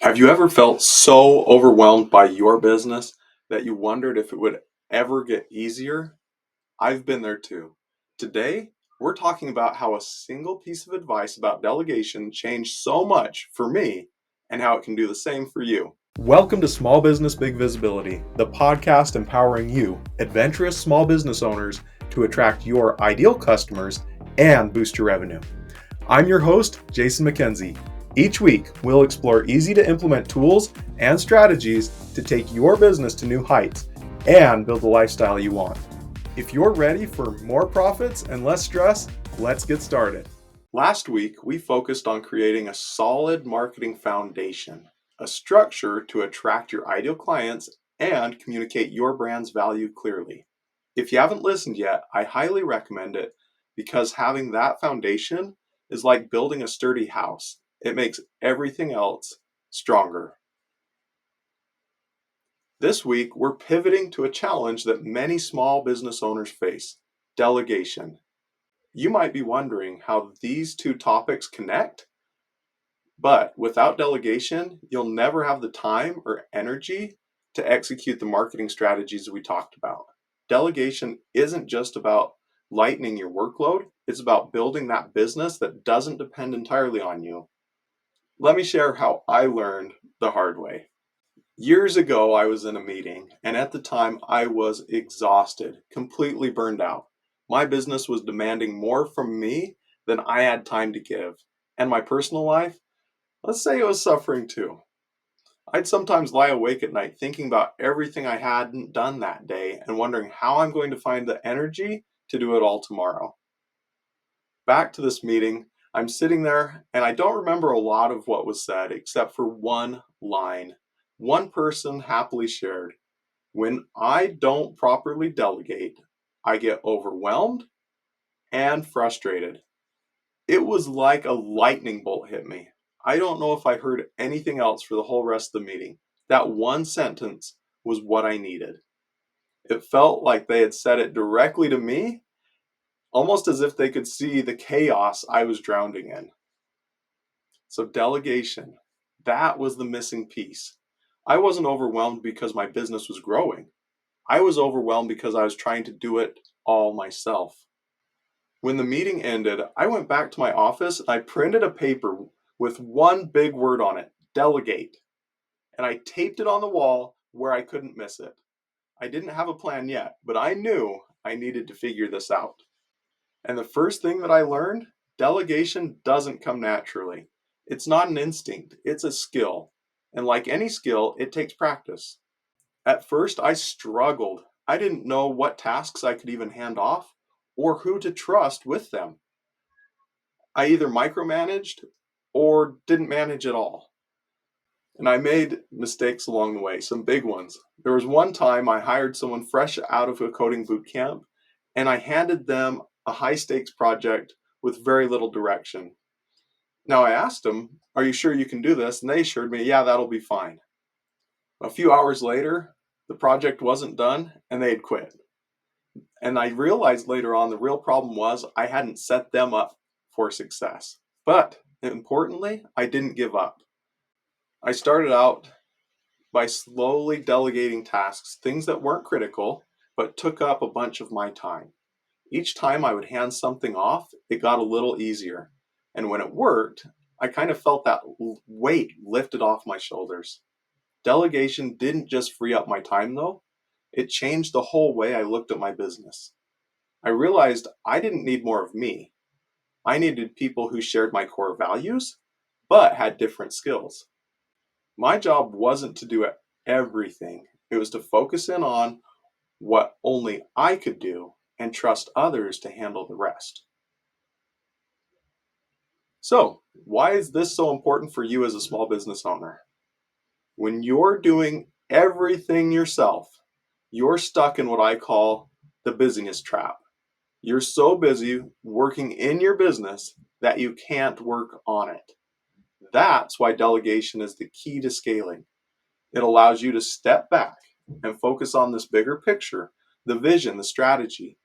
Have you ever felt so overwhelmed by your business that you wondered if it would ever get easier? I've been there too. Today, we're talking about how a single piece of advice about delegation changed so much for me and how it can do the same for you. Welcome to Small Business Big Visibility, the podcast empowering you, adventurous small business owners, to attract your ideal customers and boost your revenue. I'm your host, Jason McKenzie. Each week, we'll explore easy to implement tools and strategies to take your business to new heights and build the lifestyle you want. If you're ready for more profits and less stress, let's get started. Last week, we focused on creating a solid marketing foundation, a structure to attract your ideal clients and communicate your brand's value clearly. If you haven't listened yet, I highly recommend it because having that foundation is like building a sturdy house. It makes everything else stronger. This week, we're pivoting to a challenge that many small business owners face: delegation. You might be wondering how these two topics connect, but without delegation, you'll never have the time or energy to execute the marketing strategies we talked about. Delegation isn't just about lightening your workload, it's about building that business that doesn't depend entirely on you. Let me share how I learned the hard way. Years ago, I was in a meeting, and at the time, I was exhausted, completely burned out. My business was demanding more from me than I had time to give. And my personal life, let's say it was suffering too. I'd sometimes lie awake at night thinking about everything I hadn't done that day and wondering how I'm going to find the energy to do it all tomorrow. Back to this meeting, I'm sitting there and I don't remember a lot of what was said except for one line. One person happily shared, "When I don't properly delegate, I get overwhelmed and frustrated." It was like a lightning bolt hit me. I don't know if I heard anything else for the whole rest of the meeting. That one sentence was what I needed. It felt like they had said it directly to me, almost as if they could see the chaos I was drowning in. So delegation, that was the missing piece. I wasn't overwhelmed because my business was growing. I was overwhelmed because I was trying to do it all myself. When the meeting ended, I went back to my office and I printed a paper with one big word on it: delegate. And I taped it on the wall where I couldn't miss it. I didn't have a plan yet, but I knew I needed to figure this out. And the first thing that I learned: delegation doesn't come naturally. It's not an instinct, it's a skill. And like any skill, it takes practice. At first, I struggled. I didn't know what tasks I could even hand off or who to trust with them. I either micromanaged or didn't manage at all. And I made mistakes along the way, some big ones. There was one time I hired someone fresh out of a coding boot camp, and I handed them a high stakes project with very little direction. Now I asked them, "Are you sure you can do this?" And they assured me, "Yeah, that'll be fine." A few hours later, the project wasn't done and they had quit. And I realized later on the real problem was I hadn't set them up for success. But importantly, I didn't give up. I started out by slowly delegating tasks, things that weren't critical, but took up a bunch of my time. Each time I would hand something off, it got a little easier. And when it worked, I kind of felt that weight lifted off my shoulders. Delegation didn't just free up my time though, it changed the whole way I looked at my business. I realized I didn't need more of me. I needed people who shared my core values, but had different skills. My job wasn't to do everything. It was to focus in on what only I could do and trust others to handle the rest. So, why is this so important for you as a small business owner? When you're doing everything yourself, you're stuck in what I call the busyness trap. You're so busy working in your business that you can't work on it. That's why delegation is the key to scaling. It allows you to step back and focus on this bigger picture, the vision, the strategy,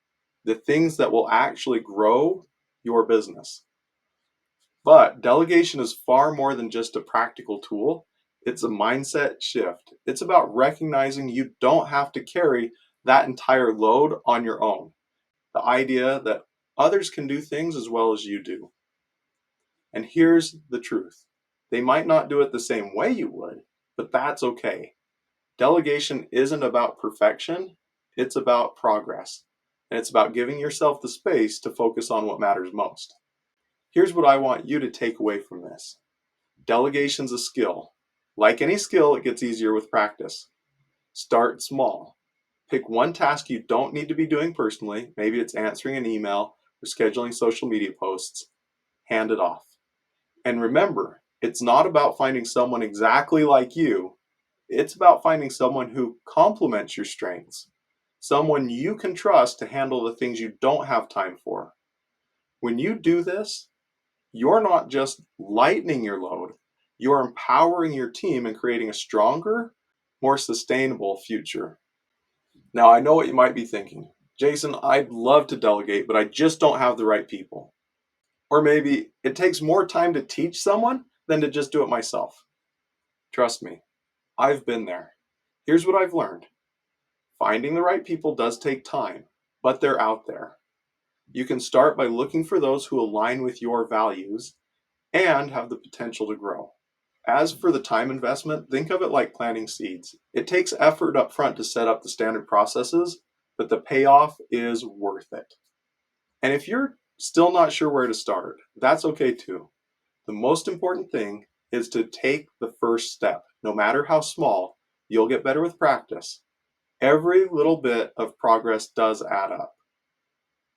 the things that will actually grow your business. But delegation is far more than just a practical tool. It's a mindset shift. It's about recognizing you don't have to carry that entire load on your own. The idea that others can do things as well as you do. And here's the truth. They might not do it the same way you would, but that's okay. Delegation isn't about perfection, it's about progress. And it's about giving yourself the space to focus on what matters most. Here's what I want you to take away from this. Delegation's a skill. Like any skill, it gets easier with practice. Start small. Pick one task you don't need to be doing personally. Maybe it's answering an email or scheduling social media posts. Hand it off. And remember, it's not about finding someone exactly like you. It's about finding someone who complements your strengths, someone you can trust to handle the things you don't have time for. When you do this, you're not just lightening your load, you're empowering your team and creating a stronger, more sustainable future. Now, I know what you might be thinking. Jason, I'd love to delegate, but I just don't have the right people. Or maybe it takes more time to teach someone than to just do it myself. Trust me, I've been there. Here's what I've learned. Finding the right people does take time, but they're out there. You can start by looking for those who align with your values and have the potential to grow. As for the time investment, think of it like planting seeds. It takes effort up front to set up the standard processes, but the payoff is worth it. And if you're still not sure where to start, that's okay too. The most important thing is to take the first step. No matter how small, you'll get better with practice. Every little bit of progress does add up.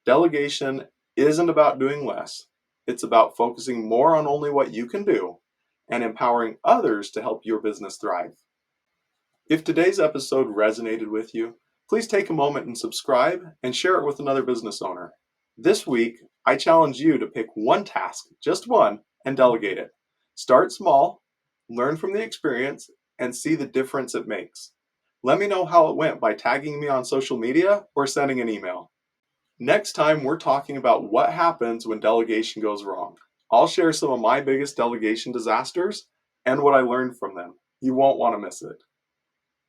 Delegation isn't about doing less. It's about focusing more on only what you can do and empowering others to help your business thrive. If today's episode resonated with you, please take a moment and subscribe and share it with another business owner. This week, I challenge you to pick one task, just one, and delegate it. Start small, learn from the experience, and see the difference it makes. Let me know how it went by tagging me on social media or sending an email. Next time, we're talking about what happens when delegation goes wrong. I'll share some of my biggest delegation disasters and what I learned from them. You won't want to miss it.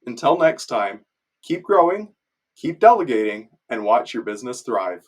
Until next time, keep growing, keep delegating, and watch your business thrive.